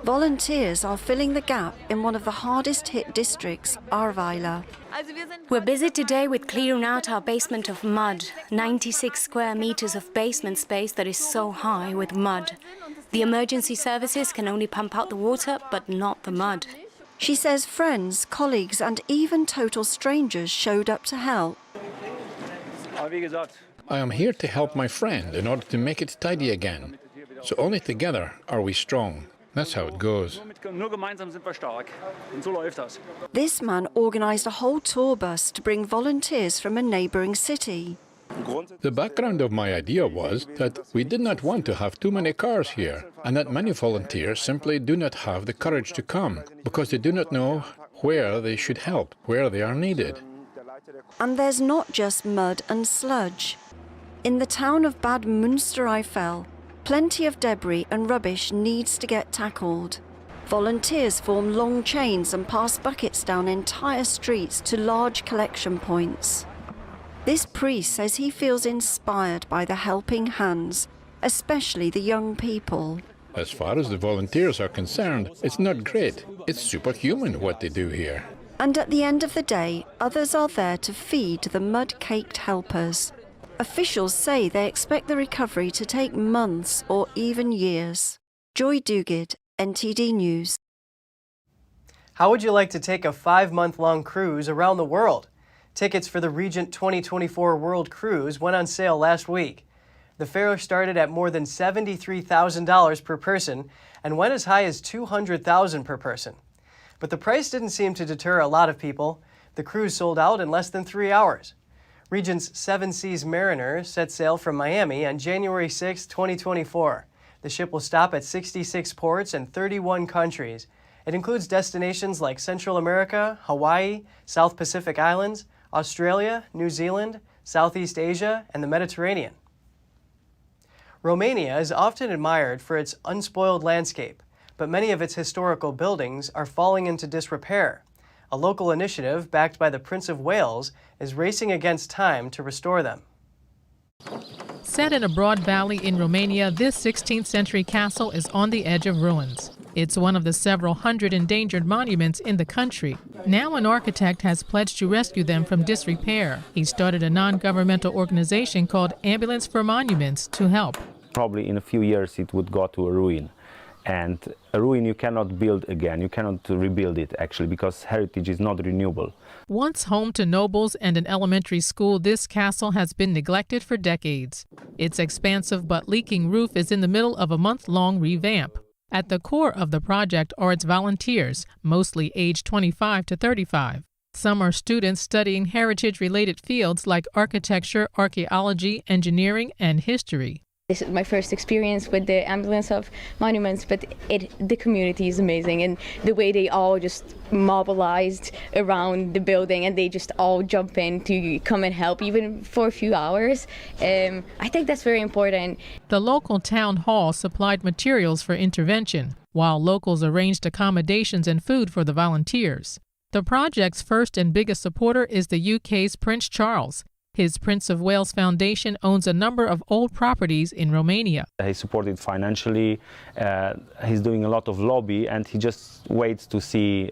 Speaker 3: Volunteers are filling the gap in one of the hardest hit districts, Ahrweiler.
Speaker 4: We're busy today with clearing out our basement of mud, 96 square meters of basement space that is so high with mud. The emergency services can only pump out the water, but not the mud.
Speaker 3: She says friends, colleagues and even total strangers showed up to help.
Speaker 21: I am here to help my friend in order to make it tidy again. So only together are we strong. That's how it goes.
Speaker 3: This man organised a whole tour bus to bring volunteers from a neighbouring city.
Speaker 21: The background of my idea was that we did not want to have too many cars here, and that many volunteers simply do not have the courage to come, because they do not know where they should help, where they are needed.
Speaker 3: And there's not just mud and sludge. In the town of Bad Münstereifel, plenty of debris and rubbish needs to get tackled. Volunteers form long chains and pass buckets down entire streets to large collection points. This priest says he feels inspired by the helping hands, especially the young people.
Speaker 21: As far as the volunteers are concerned, it's not great. It's superhuman what they do here.
Speaker 3: And at the end of the day, others are there to feed the mud-caked helpers. Officials say they expect the recovery to take months or even years. Joy Duguid, NTD News.
Speaker 1: How would you like to take a 5-month-long cruise around the world? Tickets for the Regent 2024 World Cruise went on sale last week. The fare started at more than $73,000 per person and went as high as $200,000 per person. But the price didn't seem to deter a lot of people. The cruise sold out in less than 3 hours. Regent's Seven Seas Mariner set sail from Miami on January 6, 2024. The ship will stop at 66 ports and 31 countries. It includes destinations like Central America, Hawaii, South Pacific Islands, Australia, New Zealand, Southeast Asia, and the Mediterranean. Romania is often admired for its unspoiled landscape, but many of its historical buildings are falling into disrepair. A local initiative backed by the Prince of Wales is racing against time to restore them.
Speaker 23: Set in a broad valley in Romania, this 16th century castle is on the edge of ruins. It's one of the several hundred endangered monuments in the country. Now an architect has pledged to rescue them from disrepair. He started a non-governmental organization called Ambulance for Monuments to help.
Speaker 24: Probably in a few years it would go to a ruin. And a ruin you cannot build again, you cannot rebuild it actually, because heritage is not renewable.
Speaker 23: Once home to nobles and an elementary school, this castle has been neglected for decades. Its expansive but leaking roof is in the middle of a month-long revamp. At the core of the project are its volunteers, mostly aged 25 to 35. Some are students studying heritage-related fields like architecture, archaeology, engineering, and history.
Speaker 25: This is my first experience with the Ambulance of Monuments, but the community is amazing, and the way they all just mobilized around the building and they just all jump in to come and help, even for a few hours. I think that's very important.
Speaker 23: The local town hall supplied materials for intervention, while locals arranged accommodations and food for the volunteers. The project's first and biggest supporter is the UK's Prince Charles. His Prince of Wales Foundation owns a number of old properties in Romania.
Speaker 24: He's supported financially, he's doing a lot of lobby, and he just waits to see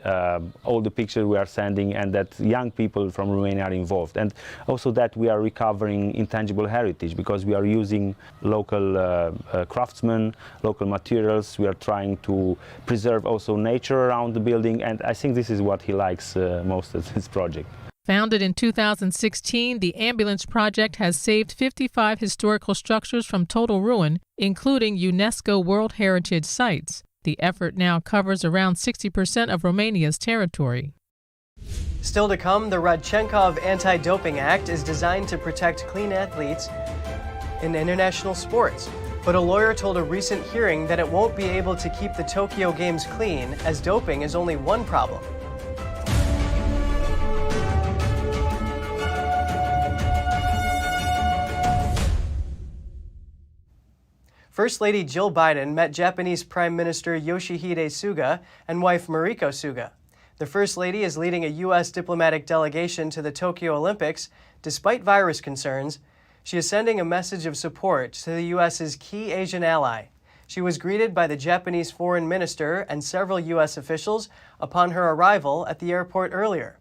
Speaker 24: all the pictures we are sending and that young people from Romania are involved. And also that we are recovering intangible heritage because we are using local craftsmen, local materials. We are trying to preserve also nature around the building, and I think this is what he likes most of this project.
Speaker 23: Founded in 2016, the Ambulance Project has saved 55 historical structures from total ruin, including UNESCO World Heritage Sites. The effort now covers around 60% of Romania's territory.
Speaker 1: Still to come, the Rodchenkov Anti-Doping Act is designed to protect clean athletes in international sports. But a lawyer told a recent hearing that it won't be able to keep the Tokyo Games clean, as doping is only one problem. First Lady Jill Biden met Japanese Prime Minister Yoshihide Suga and wife Mariko Suga. The First Lady is leading a U.S. diplomatic delegation to the Tokyo Olympics. Despite virus concerns, she is sending a message of support to the U.S.'s key Asian ally. She was greeted by the Japanese foreign minister and several U.S. officials upon her arrival at the airport earlier.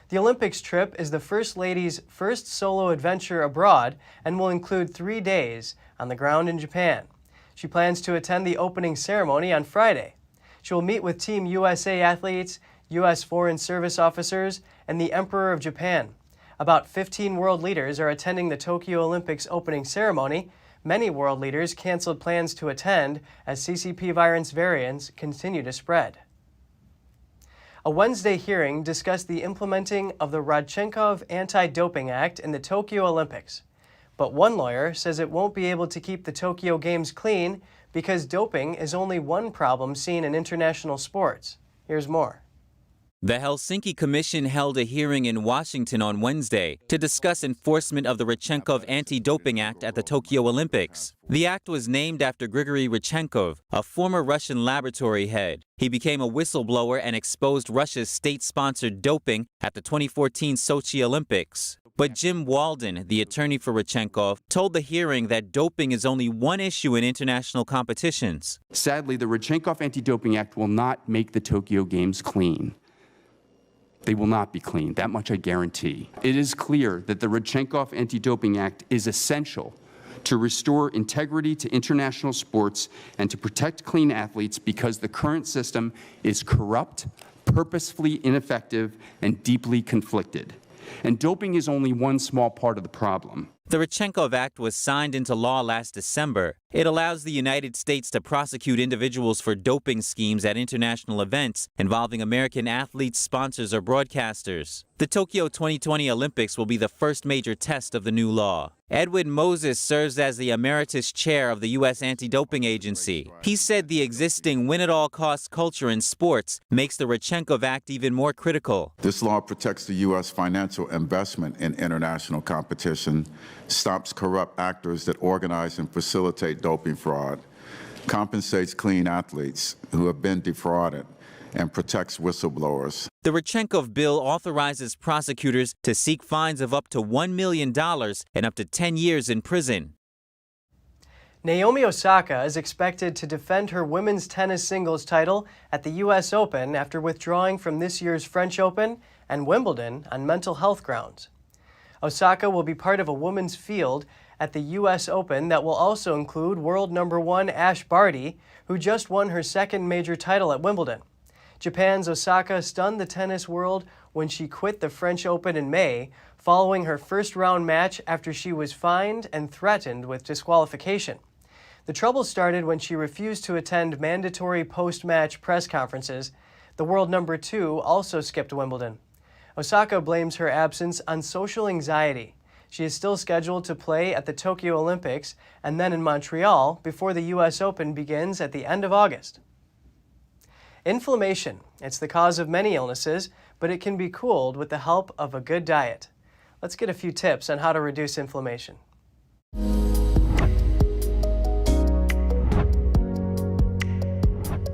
Speaker 1: The Olympics trip is the First Lady's first solo adventure abroad and will include 3 days on the ground in Japan. She plans to attend the opening ceremony on Friday. She will meet with Team USA athletes, U.S. Foreign Service officers, and the Emperor of Japan. About 15 world leaders are attending the Tokyo Olympics opening ceremony. Many world leaders canceled plans to attend as CCP virus variants continue to spread. A Wednesday hearing discussed the implementing of the Rodchenkov Anti-Doping Act in the Tokyo Olympics. But one lawyer says it won't be able to keep the Tokyo Games clean because doping is only one problem seen in international sports. Here's more.
Speaker 5: The Helsinki Commission held a hearing in Washington on Wednesday to discuss enforcement of the Rodchenkov Anti-Doping Act at the Tokyo Olympics. The act was named after Grigory Rodchenkov, a former Russian laboratory head. He became a whistleblower and exposed Russia's state-sponsored doping at the 2014 Sochi Olympics. But Jim Walden, the attorney for Rodchenkov, told the hearing that doping is only one issue in international competitions.
Speaker 6: Sadly, the Rodchenkov Anti-Doping Act will not make the Tokyo Games clean. They will not be clean, that much I guarantee. It is clear that the Rodchenkov Anti-Doping Act is essential to restore integrity to international sports and to protect clean athletes because the current system is corrupt, purposefully ineffective, and deeply conflicted. And doping is only one small part of the problem.
Speaker 5: The Rodchenkov Act was signed into law last December. It allows the United States to prosecute individuals for doping schemes at international events involving American athletes, sponsors, or broadcasters. The Tokyo 2020 Olympics will be the first major test of the new law. Edwin Moses serves as the emeritus chair of the U.S. Anti-Doping Agency. He said the existing win-at-all-costs culture in sports makes the Rodchenkov Act even more critical.
Speaker 7: This law protects the U.S. financial investment in international competition, stops corrupt actors that organize and facilitate doping fraud, compensates clean athletes who have been defrauded, and protects whistleblowers.
Speaker 5: The Rodchenkov bill authorizes prosecutors to seek fines of up to $1 million and up to 10 years in prison.
Speaker 1: Naomi Osaka is expected to defend her women's tennis singles title at the U.S. Open after withdrawing from this year's French Open and Wimbledon on mental health grounds. Osaka will be part of a women's field at the U.S. Open that will also include world #1 Ash Barty, who just won her second major title at Wimbledon. Japan's Osaka stunned the tennis world when she quit the French Open in May, following her first-round match after she was fined and threatened with disqualification. The trouble started when she refused to attend mandatory post-match press conferences. The world #2 also skipped Wimbledon. Osaka blames her absence on social anxiety. She is still scheduled to play at the Tokyo Olympics and then in Montreal before the U.S. Open begins at the end of August. Inflammation. It's the cause of many illnesses, but it can be cooled with the help of a good diet. Let's get a few tips on how to reduce inflammation.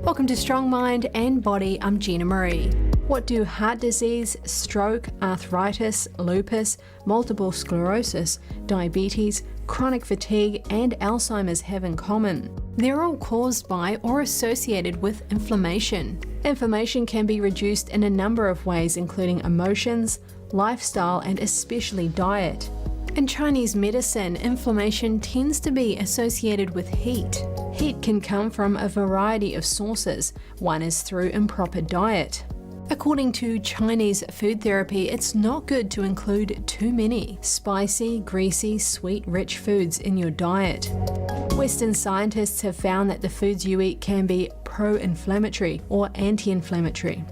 Speaker 8: Welcome to Strong Mind and Body. I'm Gina Marie. What do heart disease, stroke, arthritis, lupus, multiple sclerosis, diabetes, chronic fatigue, and Alzheimer's have in common? They're all caused by or associated with inflammation. Inflammation can be reduced in a number of ways, including emotions, lifestyle, and especially diet. In Chinese medicine, inflammation tends to be associated with heat. Heat can come from a variety of sources. One is through improper diet. According to Chinese food therapy, it's not good to include too many spicy, greasy, sweet, rich foods in your diet. Western scientists have found that the foods you eat can be pro-inflammatory or anti-inflammatory.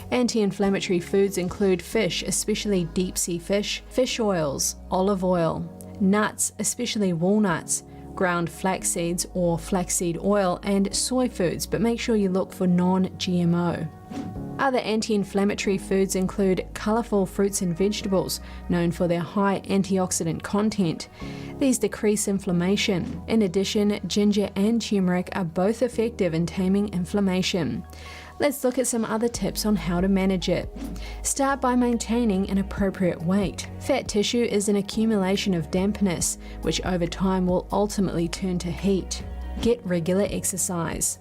Speaker 8: Anti-inflammatory foods include fish, especially deep-sea fish, fish oils, olive oil, nuts, especially walnuts, ground flax seeds or flaxseed oil, and soy foods, but make sure you look for non-GMO. Other anti-inflammatory foods include colourful fruits and vegetables, known for their high antioxidant content. These decrease inflammation. In addition, ginger and turmeric are both effective in taming inflammation. Let's look at some other tips on how to manage it. Start by maintaining an appropriate weight. Fat tissue is an accumulation of dampness, which over time will ultimately turn to heat. Get regular exercise.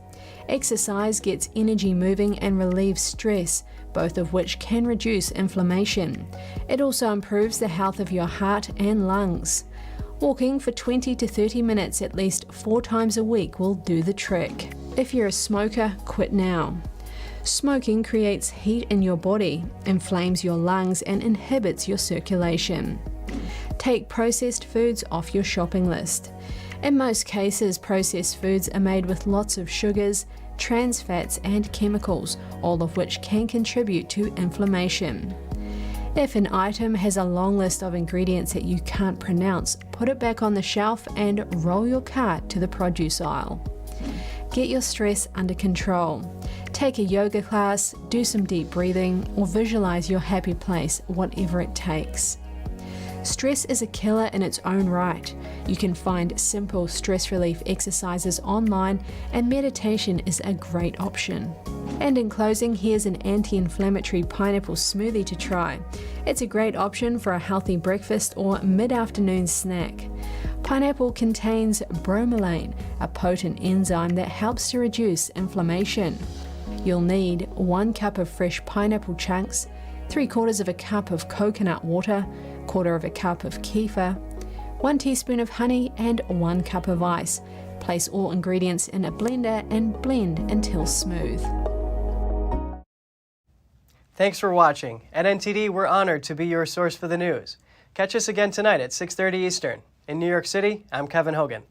Speaker 8: Exercise gets energy moving and relieves stress, both of which can reduce inflammation. It also improves the health of your heart and lungs. Walking for 20 to 30 minutes at least 4 times a week will do the trick. If you're a smoker, quit now. Smoking creates heat in your body, inflames your lungs, and inhibits your circulation. Take processed foods off your shopping list. In most cases, processed foods are made with lots of sugars, trans fats, and chemicals, all of which can contribute to inflammation. If an item has a long list of ingredients that you can't pronounce, put it back on the shelf and roll your cart to the produce aisle. Get your stress under control. Take a yoga class, do some deep breathing, or visualize your happy place, whatever it takes. Stress is a killer in its own right. You can find simple stress relief exercises online, and meditation is a great option. And in closing, here's an anti-inflammatory pineapple smoothie to try. It's a great option for a healthy breakfast or mid-afternoon snack. Pineapple contains bromelain, a potent enzyme that helps to reduce inflammation. You'll need 1 cup of fresh pineapple chunks, 3/4 cup of coconut water, 1/4 cup of kefir, 1 teaspoon of honey, and 1 cup of ice. Place all ingredients in a blender and blend until smooth.
Speaker 1: Thanks for watching. At NTD, we're honored to be your source for the news. Catch us again tonight at 6:30 Eastern. In New York City, I'm Kevin Hogan.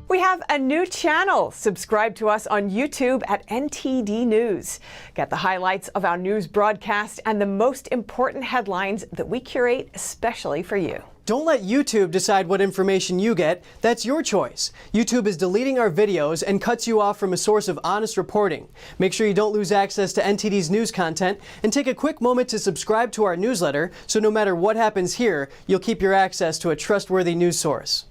Speaker 9: We have a new channel. Subscribe to us on YouTube at NTD News. Get the highlights of our news broadcast and the most important headlines that we curate especially for you.
Speaker 1: Don't let YouTube decide what information you get. That's your choice. YouTube is deleting our videos and cuts you off from a source of honest reporting. Make sure you don't lose access to NTD's news content, and take a quick moment to subscribe to our newsletter so no matter what happens here, you'll keep your access to a trustworthy news source.